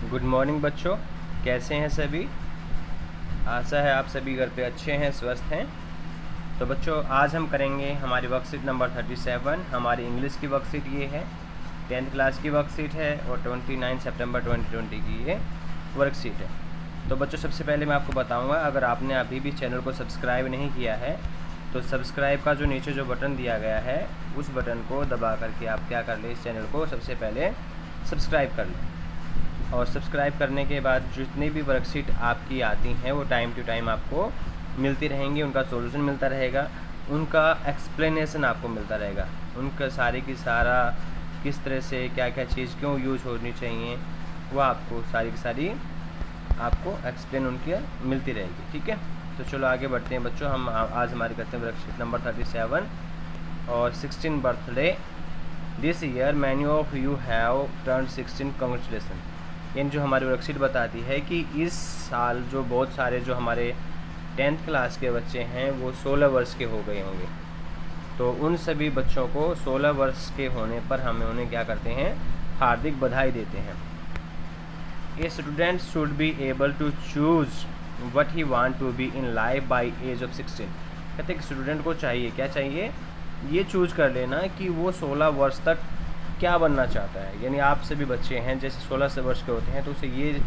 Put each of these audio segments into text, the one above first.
Good morning बच्चों, कैसे हैं सभी। आशा है आप सभी घर पे अच्छे हैं, स्वस्थ हैं। तो बच्चों, आज हम करेंगे हमारी वर्कशीट नंबर 37। हमारी इंग्लिश की वर्कशीट ये है, 10th क्लास की वर्कशीट है और 29 सितंबर 2020 की ये वर्कशीट है। तो बच्चों, सबसे पहले मैं आपको बताऊंगा, अगर आपने अभी भी चैनल को सब्सक्राइब नहीं किया है तो सब्सक्राइब का जो नीचे जो बटन दिया गया है उस बटन को दबा करके आप क्या कर लें, इस चैनल को सबसे पहले सब्सक्राइब कर लें। और सब्सक्राइब करने के बाद जितनी भी वर्कशीट आपकी आती हैं वो टाइम टू टाइम आपको मिलती रहेंगी, उनका सॉल्यूशन मिलता रहेगा, उनका एक्सप्लेनेशन आपको मिलता रहेगा, उनका सारी की सारा किस तरह से क्या क्या चीज़ क्यों यूज होनी चाहिए वो आपको सारी की सारी आपको एक्सप्लेन उनकी मिलती रहेगी। ठीक है, तो चलो आगे बढ़ते हैं बच्चों। हम आज हमारी करते हैं वर्कशीट नंबर 37 और 16 birthday this year many of you have turn 16 congratulation. यानी जो हमारी वर्कशीट बताती है कि इस साल जो बहुत सारे जो हमारे 10th क्लास के बच्चे हैं वो 16 वर्ष के हो गए होंगे, तो उन सभी बच्चों को 16 वर्ष के होने पर हमें उन्हें क्या करते हैं, हार्दिक बधाई देते हैं। A student should be able to choose what he want to be in life by age of 16। कहते हैं कि स्टूडेंट को चाहिए, क्या चाहिए, ये चूज़ कर लेना कि वो 16 वर्ष तक क्या बनना चाहता है। यानी आप सभी बच्चे हैं जैसे 16 से वर्ष के होते हैं तो उसे ये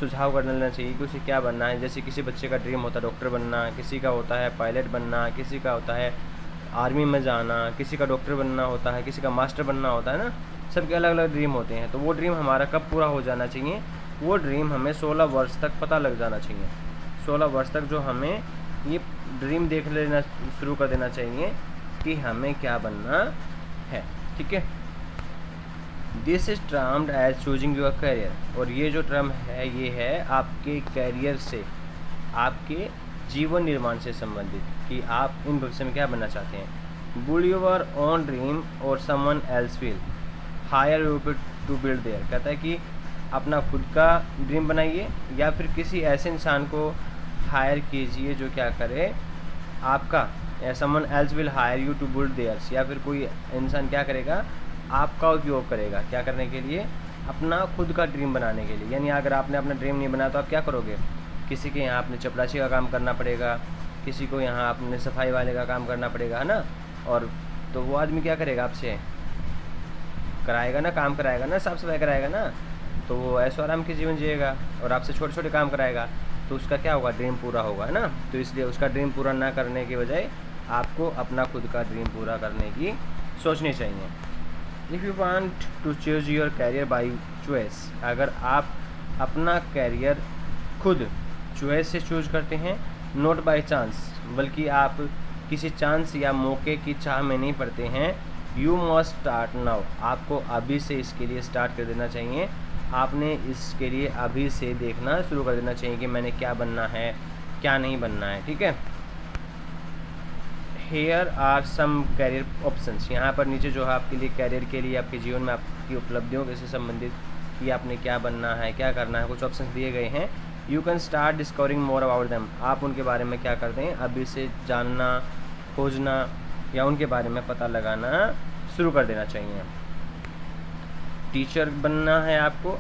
सुझाव कर लेना चाहिए कि उसे क्या बनना है। जैसे किसी बच्चे का ड्रीम होता है डॉक्टर बनना, किसी का होता है पायलट बनना, किसी का होता है आर्मी में जाना, किसी का डॉक्टर बनना होता है, किसी का मास्टर बनना होता है ना। सबके अलग अलग ड्रीम होते हैं, तो वो ड्रीम हमारा कब पूरा हो जाना चाहिए, वो ड्रीम हमें 16 वर्ष तक पता लग जाना चाहिए। 16 वर्ष तक जो हमें ये ड्रीम देख लेना शुरू कर देना चाहिए कि हमें क्या बनना है। ठीक है, this is termed as choosing your career. और ये जो टर्म है ये है आपके करियर से, आपके जीवन निर्माण से संबंधित कि आप इन भविष्य में क्या बनना चाहते हैं। बुल योर ओन ड्रीम और someone else will hire you to build their. कहता है कि अपना खुद का ड्रीम बनाइए या फिर किसी ऐसे इंसान को हायर कीजिए जो क्या करे आपका, someone else will hire you to build theirs, या फिर कोई इंसान क्या करेगा, आपका उपयोग करेगा क्या करने के लिए, अपना खुद का ड्रीम बनाने के लिए। यानी अगर आपने अपना ड्रीम नहीं बनाया तो आप क्या करोगे, किसी के यहाँ आपने चपरासी का काम करना पड़ेगा, किसी को यहाँ आपने सफाई वाले का काम करना पड़ेगा, है ना। और तो वो आदमी क्या करेगा, आपसे कराएगा ना, काम कराएगा ना, साफ सफाई कराएगा ना, तो वो ऐशो आराम के जीवन जिएगा और आपसे छोटे छोटे काम कराएगा, तो उसका क्या होगा, ड्रीम पूरा होगा, है ना। तो इसलिए उसका ड्रीम पूरा ना करने की बजाय आपको अपना खुद का ड्रीम पूरा करने की सोचनी चाहिए। If you want to choose your career by choice, अगर आप अपना कैरियर खुद चॉइस से चूज करते हैं, नॉट बाय चांस, बल्कि आप किसी चांस या मौके की चाह में नहीं पड़ते हैं, यू मस्ट स्टार्ट नाउ, आपको अभी से इसके लिए स्टार्ट कर देना चाहिए। आपने इसके लिए अभी से देखना शुरू कर देना चाहिए कि मैंने क्या बनना है, क्या नहीं बनना है। ठीक है, here are some career options. यहाँ पर नीचे जो है आपके लिए कैरियर के लिए, आपके जीवन में आपकी उपलब्धियों से संबंधित कि आपने क्या बनना है, क्या करना है, कुछ ऑप्शंस दिए गए हैं। You can start discovering more about them, आप उनके बारे में क्या करते हैं, अभी से जानना, खोजना या उनके बारे में पता लगाना शुरू कर देना चाहिए। टीचर बनना है आपको,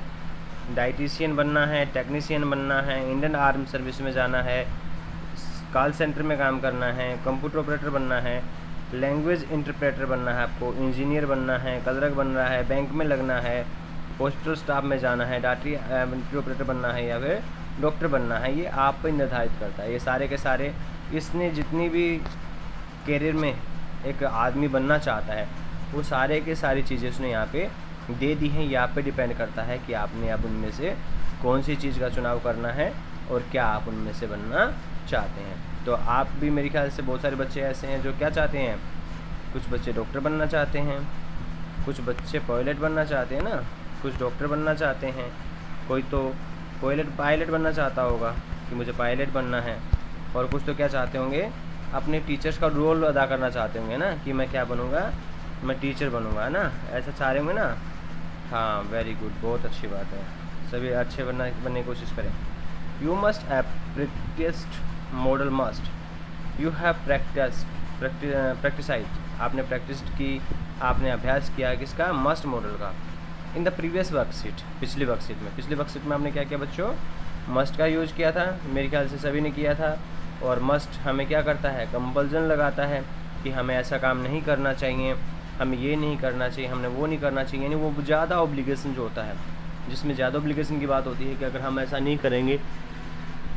डाइटिशियन बनना है, टेक्नीशियन बनना है, इंडियन आर्म सर्विस में जाना है, कॉल सेंटर में काम करना है, कंप्यूटर ऑपरेटर बनना है, लैंग्वेज इंटरप्रेटर बनना है आपको, इंजीनियर बनना है, क्लर्क बनना है, बैंक में लगना है, हॉस्पिटल स्टाफ में जाना है, डाटा एंट्री ऑपरेटर बनना है या फिर डॉक्टर बनना है, ये आप पर निर्धारित करता है। ये सारे के सारे इसने जितनी भी करियर में एक आदमी बनना चाहता है वो सारे के सारी चीज़ें उसने यहाँ पे दे दी हैं। यहाँ पे डिपेंड करता है कि आपने अब उनमें से कौन सी चीज़ का चुनाव करना है और क्या आप उनमें से बनना चाहते हैं। तो आप भी, मेरे ख्याल से बहुत सारे बच्चे ऐसे हैं जो क्या चाहते हैं, कुछ बच्चे डॉक्टर बनना चाहते हैं, कुछ बच्चे पायलट बनना चाहते हैं ना, कुछ डॉक्टर बनना चाहते हैं, कोई तो पायलट बनना चाहता होगा कि मुझे पायलट बनना है, और कुछ तो क्या चाहते होंगे, अपने टीचर्स का रोल अदा करना चाहते होंगे ना कि मैं क्या बनूँगा, मैं टीचर बनूँगा, है ना, ऐसा चाह रहे होंगे ना। हाँ, वेरी गुड, बहुत अच्छी बात है, सभी अच्छे बनने की कोशिश करें। You must have practised model must, you have practised, आपने प्रैक्टिस की, आपने अभ्यास किया किसका, मस्ट मॉडल का। इन द प्रीवियस वर्कशीट, पिछली वर्कशीट में हमने क्या किया बच्चों, मस्ट का यूज किया था, मेरे ख्याल से सभी ने किया था। और मस्ट हमें क्या करता है, कंपल्जन लगाता है कि हमें ऐसा काम नहीं करना चाहिए, हमें ये नहीं करना चाहिए, हमने वो नहीं करना चाहिए, यानी वो ज़्यादा ऑब्लिगेशन जो होता है, जिसमें ज़्यादा ऑब्लिगेशन की बात होती है कि अगर हम ऐसा नहीं करेंगे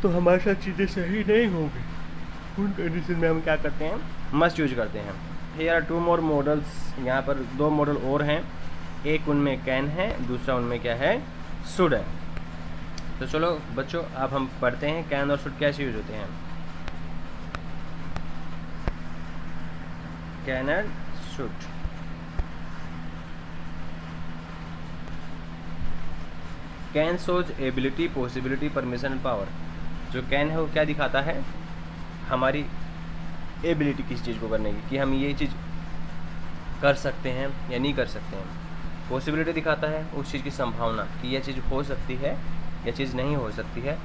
तो हमारे साथ चीज़ें सही नहीं होंगी, उन कंडीशन में हम क्या करते हैं, मस्ट यूज करते हैं। हियर आर 2 मोर मॉडल्स, यहाँ पर 2 मॉडल और हैं, एक उनमें कैन है, दूसरा उनमें क्या है, शुड है। तो चलो बच्चों अब हम पढ़ते हैं कैन और शुड कैसे यूज होते हैं। Can and should. Can shows ability, possibility, permission and power. जो कैन है वो क्या दिखाता है, हमारी एबिलिटी किस चीज़ को करने की, कि हम ये चीज़ कर सकते हैं या नहीं कर सकते हैं। पॉसिबिलिटी दिखाता है उस चीज़ की संभावना कि यह चीज़ हो सकती है, यह चीज़ नहीं हो सकती है।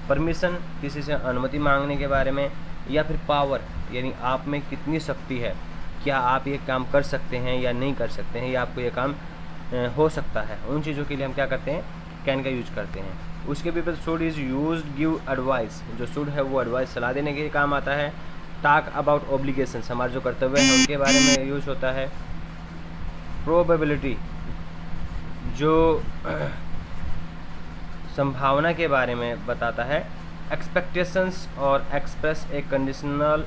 परमिशन, किसी से अनुमति मांगने के बारे में, या फिर पावर, यानी आप में कितनी शक्ति है, क्या आप ये काम कर सकते हैं या नहीं कर सकते हैं, या आपको ये काम हो सकता है। उन चीज़ों के लिए हम क्या करते हैं, कैन का यूज करते हैं। उसके विपरीत should is use give advice. जो शुड है वो एडवाइस, सलाह देने के काम आता है। टॉक अबाउट ऑब्लिगेशंस, हमारे जो कर्तव्य हैं उनके बारे में यूज होता है। प्रोबेबिलिटी, जो संभावना के बारे में बताता है। एक्सपेक्टेशंस और एक्सप्रेस ए कंडीशनल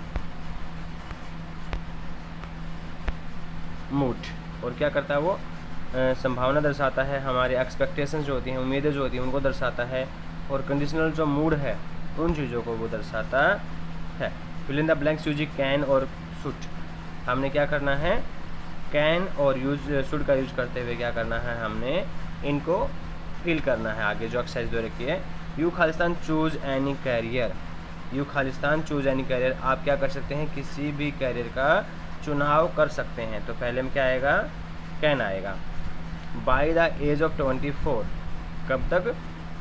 मूड, और क्या करता है वो, संभावना दर्शाता है, हमारे एक्सपेक्टेशंस जो होती हैं, उम्मीदें जो होती हैं उनको दर्शाता है, और कंडीशनल जो मूड है उन चीज़ों को वो दर्शाता है। Fill in the blanks using can और शुड। हमने क्या करना है, कैन और शुड का यूज करते हुए क्या करना है, हमने इनको फिल करना है। आगे जो एक्सरसाइज दे रखी है, यू खालिस्तान चूज एनी कैरियर। यू खालिस्तान चूज एनी कैरियर, आप क्या कर सकते हैं, किसी भी कैरियर का चुनाव कर सकते हैं। तो पहले में क्या आएगा, कैन आएगा। बाई द एज ऑफ 24, कब तक,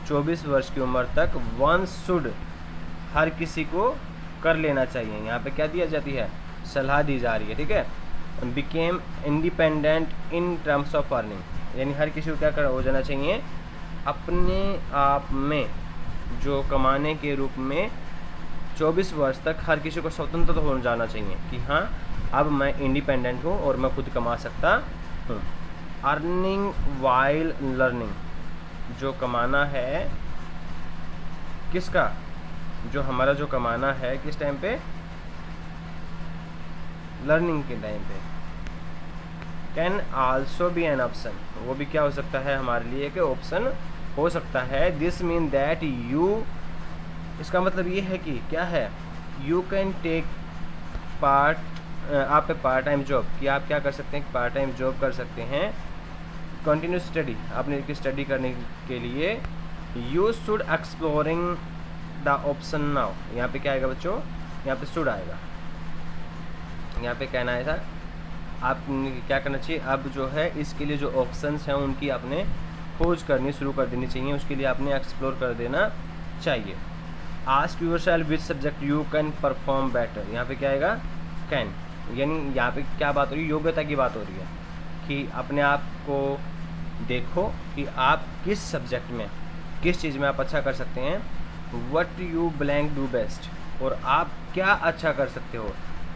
24 वर्ष की उम्र तक। वन शुड, हर किसी को कर लेना चाहिए। यहाँ पे क्या दिया जाती है, सलाह दी जा रही है, ठीक है। Became independent in terms of earning, यानी हर किसी को क्या कर हो जाना चाहिए, अपने आप में जो कमाने के रूप में 24 वर्ष तक हर किसी को स्वतंत्र हो जाना चाहिए कि हाँ अब मैं इंडिपेंडेंट हूँ और मैं खुद कमा सकता हूँ। अर्निंग वाइल लर्निंग, जो कमाना है किसका, जो हमारा जो कमाना है किस टाइम पे, लर्निंग के टाइम पे। Can also be an option, वो भी क्या हो सकता है हमारे लिए कि ऑप्शन हो सकता है। दिस मीन दैट यू, इसका मतलब ये है कि क्या है, यू कैन टेक पार्ट, आप पे पार्ट टाइम जॉब, कि आप क्या कर सकते हैं, पार्ट टाइम जॉब कर सकते हैं। कंटिन्यू स्टडी, आपने स्टडी करने के लिए। You should exploring the option now, यहाँ पे क्या आएगा बच्चों, यहाँ पे शुड आएगा, यहाँ पे कहना है था आपने क्या करना चाहिए, अब जो है इसके लिए जो ऑप्शंस हैं उनकी आपने खोज करनी शुरू कर देनी चाहिए, उसके लिए आपने एक्सप्लोर कर देना चाहिए। Ask yourself which subject you can perform better, यहाँ पे क्या आएगा, कैन, यानी यहाँ पे क्या बात हो रही है, योग्यता की बात हो रही है कि अपने आप को देखो कि आप किस सब्जेक्ट में, किस चीज़ में आप अच्छा कर सकते हैं। What you blank do best, और आप क्या अच्छा कर सकते हो,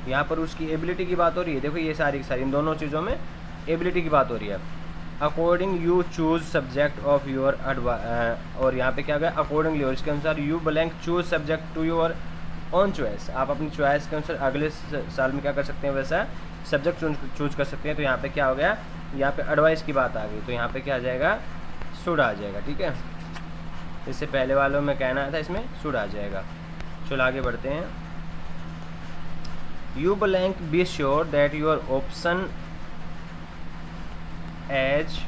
यहाँ पर उसकी एबिलिटी की बात हो रही है। देखो ये सारी इन दोनों चीज़ों में एबिलिटी की बात हो रही है। According you choose subject of your और यहाँ पे क्या गया, अकॉर्डिंगली, और इसके अनुसार you blank choose subject to your own choice, आप अपनी चॉइस के अनुसार अगले साल में क्या कर सकते हैं, वैसा सब्जेक्ट चूज कर सकते हैं। तो यहाँ पे क्या हो गया, यहाँ पे एडवाइस की बात आ गई, तो यहाँ पे क्या आ जाएगा, शुड आ जाएगा, ठीक है। इससे पहले वालों में कहना आया था, इसमें शुड आ जाएगा। चलो आगे बढ़ते हैं। You blank be sure that your option is,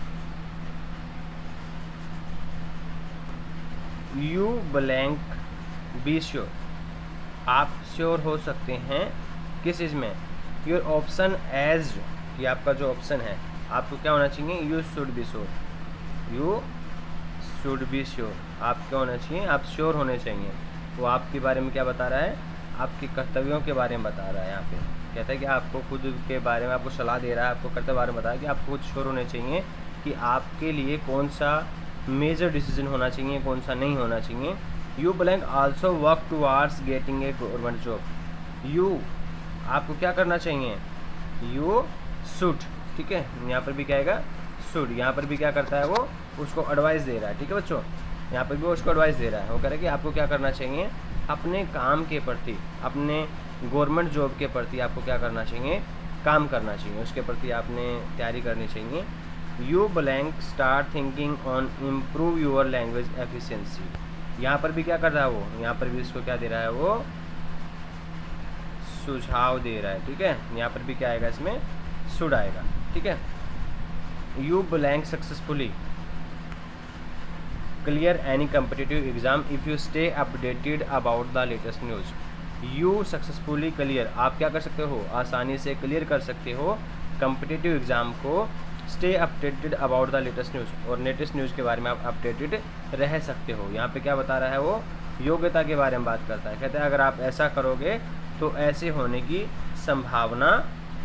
you blank be sure, आप श्योर हो सकते हैं किस चीज़ में, योर ऑप्शन एज, ये आपका जो ऑप्शन है आपको क्या होना चाहिए, you should be sure, you should be sure, आप क्या होना चाहिए, आप श्योर होने चाहिए। वो आपके बारे में क्या बता रहा है, आपके कर्तव्यों के बारे में बता रहा है। यहाँ पे कहता है कि आपको खुद के बारे में आपको सलाह दे रहा है, आपको कर्तव्य बारे में बता रहा है कि आपको खुद श्योर होने चाहिए कि आपके लिए कौन सा मेजर डिसीजन होना चाहिए, कौन सा नहीं होना चाहिए। You blank also work towards getting a government job. You आपको क्या करना चाहिए, यू शुड, ठीक है, यहाँ पर भी क्या आएगा, शुड। यहाँ पर भी क्या करता है वो, उसको एडवाइस दे रहा है, ठीक है बच्चों, यहाँ पर भी वो उसको एडवाइस दे रहा है। वो कह रहा है कि आपको क्या करना चाहिए, अपने काम के प्रति, अपने गवर्नमेंट जॉब के प्रति आपको क्या करना चाहिए, काम करना चाहिए, उसके प्रति आपने तैयारी करनी चाहिए। You blank start thinking on improve your language efficiency. यहाँ पर भी क्या कर रहा है वो, यहाँ पर भी इसको क्या दे रहा है वो, सुझाव दे रहा है, ठीक है। यहाँ पर भी क्या आएगा, इसमें शुड आएगा, ठीक है। You blank successfully clear any competitive exam if you stay updated about the latest news. You successfully clear, आप क्या कर सकते हो, आसानी से क्लियर कर सकते हो कम्पिटिटिव एग्ज़ाम को, stay updated about the latest news, और लेटेस्ट न्यूज़ के बारे में आप अपडेटेड रह सकते हो। यहाँ पे क्या बता रहा है वो, योग्यता के बारे में बात करता है। कहते हैं अगर आप ऐसा करोगे तो ऐसे होने की संभावना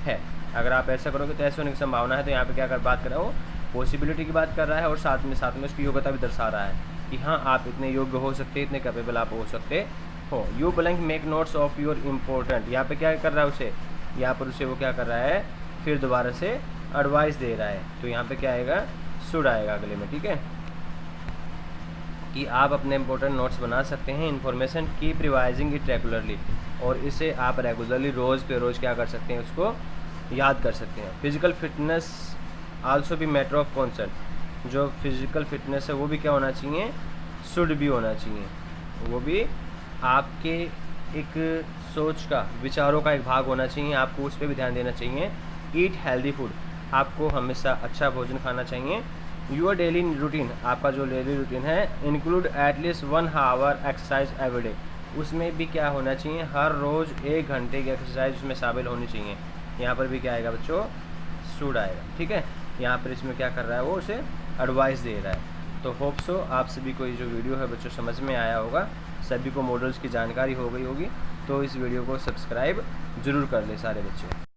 है, अगर आप ऐसा करोगे तो ऐसे होने की संभावना है। तो यहाँ पे क्या कर बात कर रहा है वो, पॉसिबिलिटी की बात कर रहा है, और साथ में उसकी योग्यता भी दर्शा रहा है कि हाँ आप इतने योग्य हो सकते हैं, इतने कैपेबल आप हो सकते हो। You blank make notes of your important, यहाँ पे क्या कर रहा है उसे, यहाँ पर उसे वो क्या कर रहा है, फिर दोबारा से एडवाइस दे रहा है। तो यहाँ पे क्या आएगा, शुड आएगा अगले में, ठीक है, कि आप अपने इंपॉर्टेंट नोट्स बना सकते हैं। Information keep revising it regularly, और इसे आप रेगुलरली रोज़ पे रोज़ क्या कर सकते हैं, उसको याद कर सकते हैं। फिजिकल फिटनेस आल्सो भी मैटर ऑफ कंसर्न, जो फिजिकल फिटनेस है वो भी क्या होना चाहिए, शुड भी होना चाहिए, वो भी आपके एक सोच का, विचारों का एक भाग होना चाहिए, आपको उस पर भी ध्यान देना चाहिए। ईट हेल्दी फूड, आपको हमेशा अच्छा भोजन खाना चाहिए। योर डेली रूटीन, आपका जो डेली रूटीन है, include at least 1 hour exercise every day, उसमें भी क्या होना चाहिए, हर रोज़ 1 घंटे की एक्सरसाइज उसमें शामिल होनी चाहिए। यहाँ पर भी क्या आएगा बच्चों, शुड आएगा, ठीक है। यहाँ पर इसमें क्या कर रहा है वो, उसे एडवाइस दे रहा है। तो होप सो आप सभी को ये जो वीडियो है बच्चों समझ में आया होगा, सभी को मॉडल्स की जानकारी हो गई होगी। तो इस वीडियो को सब्सक्राइब ज़रूर कर लें सारे बच्चे।